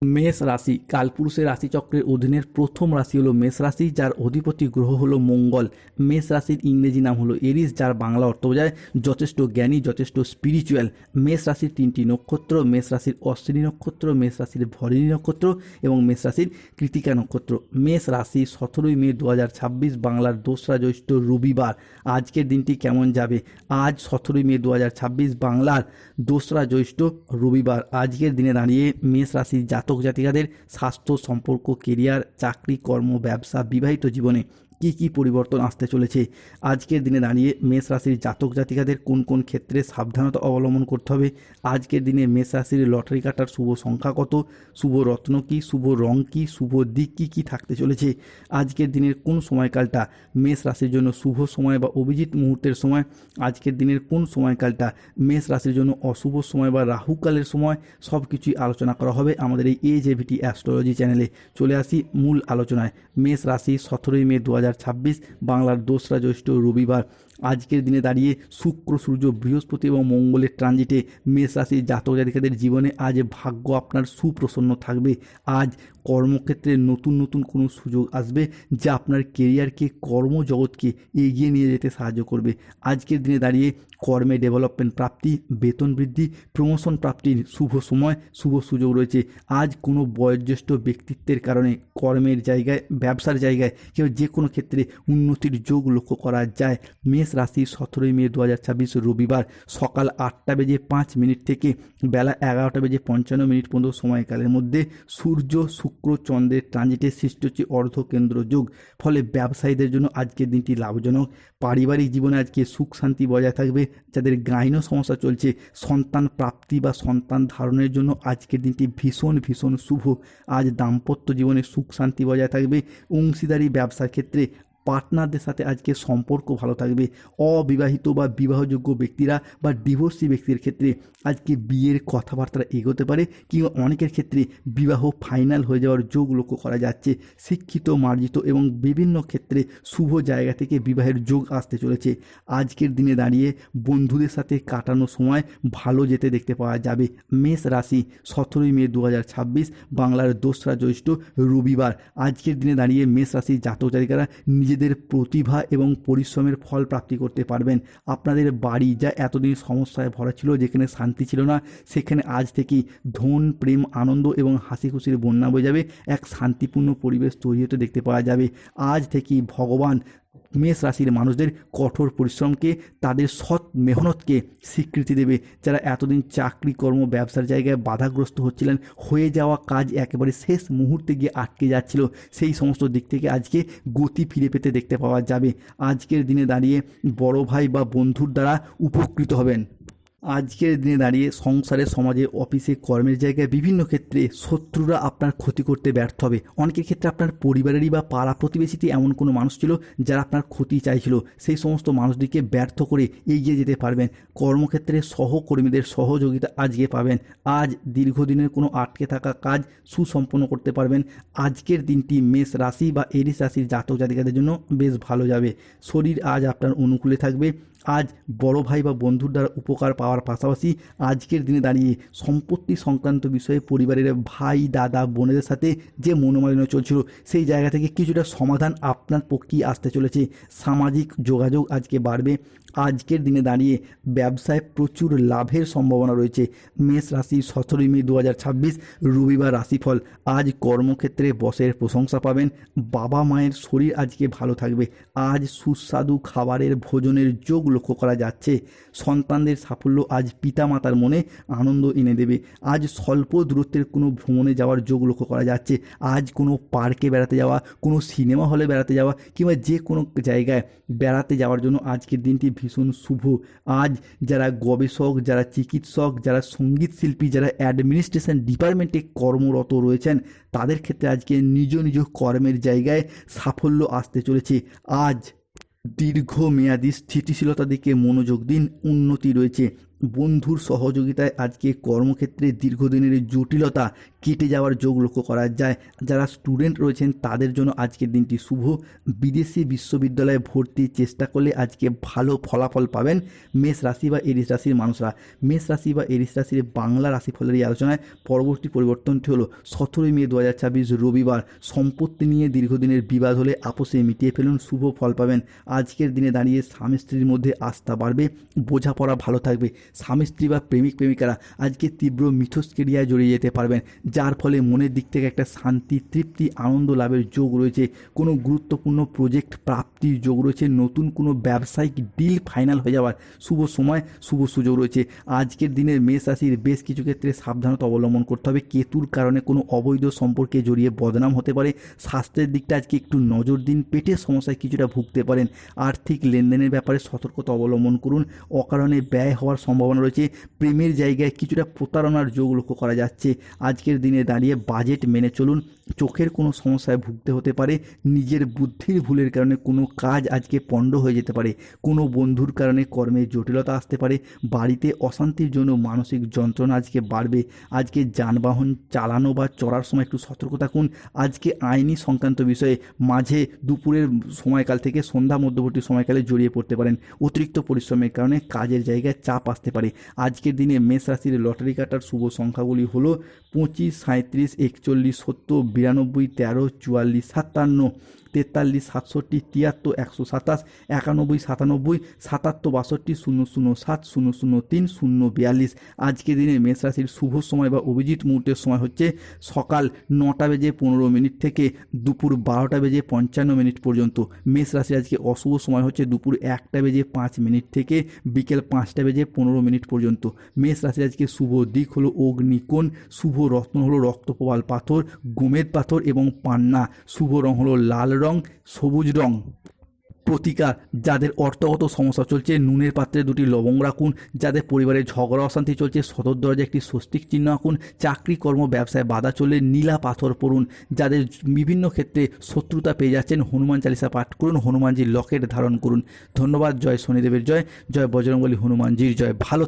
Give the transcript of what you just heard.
মেষ রাশি কালপুরুষের রাশিচক্রের অধীনের প্রথম রাশি হলো মেষ রাশি, যার অধিপতি গ্রহ হলো মঙ্গল। মেষ রাশির ইংরেজি নাম হলো এরিস, যার বাংলা অর্থ বোঝায় যথেষ্ট জ্ঞানী, যথেষ্ট স্পিরিচুয়াল। মেষ রাশির তিনটি নক্ষত্র: মেষ রাশির অশ্বিনী নক্ষত্র, মেষ রাশির ভরণী নক্ষত্র এবং মেষ রাশির কৃতিকা নক্ষত্র। মেষ রাশি 17ই মে 2026 বাংলার 2রা জ্যৈষ্ঠ রবিবার। আজকের দিনটি কেমন যাবে? আজ 17ই মে 2026 বাংলার 2রা জ্যৈষ্ঠ রবিবার। আজকের দিনে দাঁড়িয়ে মেষ রাশির জাতক জাতিকাদের স্বাস্থ্য, সম্পর্ক, কেরিয়ার, চাকরি, কর্ম, ব্যবসা, বিবাহিত জীবনে কি কি পরিবর্তন আসতে চলেছে? আজকের দিনে দাঁড়িয়ে মেষ রাশির জাতক জাতিকাদের কোন কোন ক্ষেত্রে সাবধানতা অবলম্বন করতে হবে? আজকের দিনে মেষ রাশির লটারি কাটার শুভ সংখ্যা কত? শুভ রত্ন কী? শুভ রং কী? শুভ দিক কী কী থাকতে চলেছে? আজকের দিনের কোন সময়কালটা মেষ রাশির জন্য শুভ সময় বা অভিজিৎ মুহূর্তের সময়? আজকের দিনের কোন সময়কালটা মেষ রাশির জন্য অশুভ সময় বা রাহুকালের সময়? সব কিছুই আলোচনা করা হবে আমাদের এই AJVT অ্যাস্ট্রোলজি চ্যানেলে। চলে আসি মূল আলোচনায়। মেষ রাশি 17ই মে 2026 বাংলার 2রা জ্যৈষ্ঠ রবিবার। আজকের দিনে দাঁড়িয়ে শুক্র, সূর্য, বৃহস্পতি এবং মঙ্গলের ট্রানজিটে মেষ রাশির জাতক জাতিকাদের জীবনে আজ ভাগ্য আপনার সুপ্রসন্ন থাকবে। আজ কর্মক্ষেত্রে নতুন নতুন কোনো সুযোগ আসবে, যা আপনার কেরিয়ারকে, কর্মজগৎকে এগিয়ে নিয়ে যেতে সাহায্য করবে। আজকের দিনে দাঁড়িয়ে কর্মে ডেভেলপমেন্ট প্রাপ্তি, বেতন বৃদ্ধি, প্রমোশন প্রাপ্তির শুভ সময়, শুভ সুযোগ রয়েছে। আজ কোনো বয়োজ্যেষ্ঠ ব্যক্তিত্বের কারণে কর্মের জায়গায়, ব্যবসার জায়গায় কিংবা যে কোনো ক্ষেত্রে উন্নতির যোগ লক্ষ্য করা যায়। মেষ রাশি 17ই মে 2026 রবিবার সকাল 8:05 থেকে বেলা 11:55 পর্যন্ত সময়কালের মধ্যে সূর্য, শুক্র, চন্দ্রের ট্রানজিটে সৃষ্টি হচ্ছে অর্ধকেন্দ্র যোগ। ফলে ব্যবসায়ীদের জন্য আজকের দিনটি লাভজনক। পারিবারিক জীবনে আজকে সুখ শান্তি বজায় থাকবে। যাদের গাইন সমস্যা চলছে, সন্তান প্রাপ্তি বা সন্তান ধারণের জন্য আজকের দিনটি ভীষণ ভীষণ শুভ। আজ দাম্পত্য জীবনে সুখ শান্তি বজায় থাকবে। অংশীদারি ব্যবসার ক্ষেত্রে পার্টনারদের সাথে আজকে সম্পর্ক ভালো থাকবে। অবিবাহিত বা বিবাহযোগ্য ব্যক্তিরা বা ডিভোর্সি ব্যক্তির ক্ষেত্রে আজকে বিয়ের কথাবার্তা এগোতে পারে, কিংবা অনেকের ক্ষেত্রে বিবাহ ফাইনাল হয়ে যাওয়ার যোগ লক্ষ্য করা যাচ্ছে। শিক্ষিত, মার্জিত এবং বিভিন্ন ক্ষেত্রে শুভ জায়গা থেকে বিবাহের যোগ আসতে চলেছে। আজকের দিনে দাঁড়িয়ে বন্ধুদের সাথে কাটানো সময় ভালো যেতে দেখতে পাওয়া যাবে। মেষ রাশি 17ই মে 2026 বাংলার 2রা জ্যৈষ্ঠ রবিবার। আজকের দিনে দাঁড়িয়ে মেষ রাশির জাতক জাতিকারা নিজেদের প্রতিভা এবং পরিশ্রমের ফল প্রাপ্তি করতে পারবেন। আপনাদের বাড়ি যা এতদিন সমস্যায় ভরা ছিল, যেখানে শান্তি ছিল না, সেখানে আজ থেকেই ধন, প্রেম, আনন্দ এবং হাসি খুশির বন্যা বয়ে যাবে। এক শান্তিপূর্ণ পরিবেশ তৈরি হতে দেখতে পাওয়া যাবে। আজ থেকেই ভগবান মেষ রাশির মানুষদের কঠোর পরিশ্রমকে, তাদের সৎ মেহনতকে স্বীকৃতি দেবে। যারা এতদিন চাকরি, কর্ম, ব্যবসার জায়গায় বাধাগ্রস্ত হচ্ছিলেন, হয়ে যাওয়া কাজ একেবারে শেষ মুহূর্তে গিয়ে আটকে যাচ্ছিল, সেই সমস্ত দিক থেকে আজকে গতি ফিরে পেতে দেখতে পাওয়া যাবে। আজকের দিনে দাঁড়িয়ে বড় ভাই বা বন্ধুর দ্বারা উপকৃত হবেন। আজকের দিনে দাঁড়িয়ে সংসারে, সমাজে, অফিসে, কর্মের জায়গায় বিভিন্ন ক্ষেত্রে শত্রুরা আপনার ক্ষতি করতে ব্যর্থ হবে। অনেকের ক্ষেত্রে আপনার পরিবারেরই বা পাড়া প্রতিবেশীতে এমন কোনো মানুষ ছিল যারা আপনার ক্ষতি চাইছিল, সেই সমস্ত মানুষদেরকে ব্যর্থ করে এগিয়ে যেতে পারবেন। কর্মক্ষেত্রে সহকর্মীদের সহযোগিতা আজকে পাবেন। আজ দীর্ঘদিনের কোনো আটকে থাকা কাজ সুসম্পন্ন করতে পারবেন। আজকের দিনটি মেষ রাশি বা এরিস রাশির জাতক জাতিকাদের জন্য বেশ ভালো যাবে। শরীর আজ আপনার অনুকূলে থাকবে। আজ বড় ভাই বা বন্ধুর দ্বারা উপকার পাওয়ার পাশাপাশি আজকের দিনে দাঁড়িয়ে সম্পত্তি সংক্রান্ত বিষয়ে পরিবারের ভাই, দাদা, বোনেদের সাথে যে মনোমালিন্য চলছিল, সেই জায়গা থেকে কিছুটা সমাধান আপনার পক্ষেই আসতে চলেছে। সামাজিক যোগাযোগ আজকে বাড়বে। আজকের দিনে দাঁড়িয়ে ব্যবসায় প্রচুর লাভের সম্ভাবনা রয়েছে। মেষ রাশি 17ই মে 2026 রবিবার রাশিফল। আজ কর্মক্ষেত্রে বসের প্রশংসা পাবেন। বাবা মায়ের শরীর আজকে ভালো থাকবে। আজ সুস্বাদু খাবারের ভোজনের যোগ লক্ষ্য করা যাচ্ছে। সন্তানদের সাফল্য আজ পিতামাতার মনে আনন্দ এনে দেবে। আজ স্বল্প দূরত্বের কোনো ভ্রমণে যাওয়ার যোগ লক্ষ্য করা যাচ্ছে। আজ কোনো পার্কে বেড়াতে যাওয়া, কোনো সিনেমা হলে বেড়াতে যাওয়া কিংবা যে কোনো জায়গায় বেড়াতে যাওয়ার জন্য আজকের দিনটি ভীষণ শুভ। আজ যারা গবেষক, যারা চিকিৎসক, যারা সঙ্গীত শিল্পী, যারা অ্যাডমিনিস্ট্রেশন ডিপার্টমেন্টে কর্মরত রয়েছেন, তাদের ক্ষেত্রে আজকে নিজ নিজ কর্মের জায়গায় সাফল্য আসতে চলেছে। আজ দীর্ঘমেয়াদী স্থিতিশীলতার দিকে মনোযোগ দিন, উন্নতি রয়েছে। বন্ধুর সহযোগিতায় আজকে কর্মক্ষেত্রে দীর্ঘদিনের জটিলতা কেটে যাওয়ার যোগ লক্ষ্য করা যায়। যারা স্টুডেন্ট রয়েছেন তাদের জন্য আজকের দিনটি শুভ। বিদেশি বিশ্ববিদ্যালয়ে ভর্তির চেষ্টা করলে আজকে ভালো ফলাফল পাবেন মেষ রাশি বা এরিস রাশির মানুষরা। মেষ রাশি বা এরিস রাশির বাংলা রাশিফলের এই আলোচনায় পরবর্তী পরিবর্তনটি হলো 17 মে 2024 রবিবার। সম্পত্তি নিয়ে দীর্ঘদিনের বিবাদ হলে আপোষে মিটিয়ে ফেলুন, শুভ ফল পাবেন। আজকের দিনে দাঁড়িয়ে স্বামী স্ত্রীর মধ্যে আস্থা বাড়বে, বোঝাপড়া ভালো থাকবে। স্বামী স্ত্রী বা প্রেমিক প্রেমিকারা আজকে তীব্র মিথস্ক্রিয়ায় জড়িয়ে যেতে পারবেন, যার ফলে মনের দিক থেকে একটা শান্তি, তৃপ্তি, আনন্দ লাভের যোগ রয়েছে। কোনো গুরুত্বপূর্ণ প্রজেক্ট প্রাপ্তির যোগ রয়েছে। নতুন কোনো ব্যবসায়িক ডিল ফাইনাল হয়ে যাওয়ার শুভ সময়, শুভ সুযোগ রয়েছে। আজকের দিনের মেষ রাশির বেশ কিছু ক্ষেত্রে সাবধানতা অবলম্বন করতে হবে। কেতুর কারণে কোনো অবৈধ সম্পর্কে জড়িয়ে বদনাম হতে পারে। স্বাস্থ্যের দিকটা আজকে একটু নজর দিন, পেটের সমস্যায় কিছুটা ভুগতে পারেন। আর্থিক লেনদেনের ব্যাপারে সতর্কতা অবলম্বন করুন, অকারণে ব্যয় হওয়ার সম্ভাবনা রয়েছে। প্রেমের জায়গায় কিছুটা প্রতারণার যোগ লক্ষ্য করা যাচ্ছে। আজকের দিনে দাঁড়িয়ে বাজেট মেনে চলুন। চোখের কোনো সমস্যায় ভুগতে হতে পারে। নিজের বুদ্ধির ভুলের কারণে কোনো কাজ আজকে পণ্ড হয়ে যেতে পারে। কোনো বন্ধুর কারণে কর্মে জটিলতা আসতে পারে। বাড়িতে অশান্তির জন্য মানসিক যন্ত্রণা আজকে বাড়বে। আজকে যানবাহন চালানো বা চড়ার সময় একটু সতর্ক থাকুন। আজকে আইনি সংক্রান্ত বিষয়ে মাঝে দুপুরের সময়কাল থেকে সন্ধ্যা মধ্যবর্তী সময়কালে জড়িয়ে পড়তে পারেন। অতিরিক্ত পরিশ্রমের কারণে কাজের জায়গায় চাপ আসতে পারে। আজকের দিনে মেষ রাশির লটারি কাটার শুভ সংখ্যাগুলি হলো 25, 37, 41, 70, 92, 13, 44, 57, 43, 67, 73, 127, 91, 97, 77, 62, 007, 003, 042। আজকের দিনে মেষ রাশির শুভ সময় বা অভিজিৎ মুহূর্তের সময় হচ্ছে সকাল 9:15 থেকে দুপুর 12:55 পর্যন্ত। মেষ রাশির আজকে অশুভ সময় হচ্ছে দুপুর 1:05 থেকে বিকেল 5:15 পর্যন্ত। মেষ রাশির আজকে শুভ দিক হলো অগ্নিকোণ, শুভ রত্ন হলো রক্তপ্রবাল পাথর, গোমেদ পাথর এবং পান্না। শুভ রং হলো লাল রং, সবুজ রং। প্রতিকার: যাদের অর্থগত সমস্যা চলছে নুনের পাত্রে 2টি লবঙ্গ রাখুন। যাদের পরিবারে ঝগড়া অশান্তি চলছে সদর দরজায় একটি স্বস্তিক চিহ্ন আঁকুন। চাকরি কর্ম ব্যবসায় বাধা চললে নীলা পাথর পড়ুন। যাদের বিভিন্ন ক্ষেত্রে শত্রুতা পেয়ে যাচ্ছেন হনুমান চালিসা পাঠ করুন, হনুমানজির লকেট ধারণ করুন। ধন্যবাদ। জয় শনিদেবের জয়, জয় বজরংবলী হনুমানজির জয়। ভালো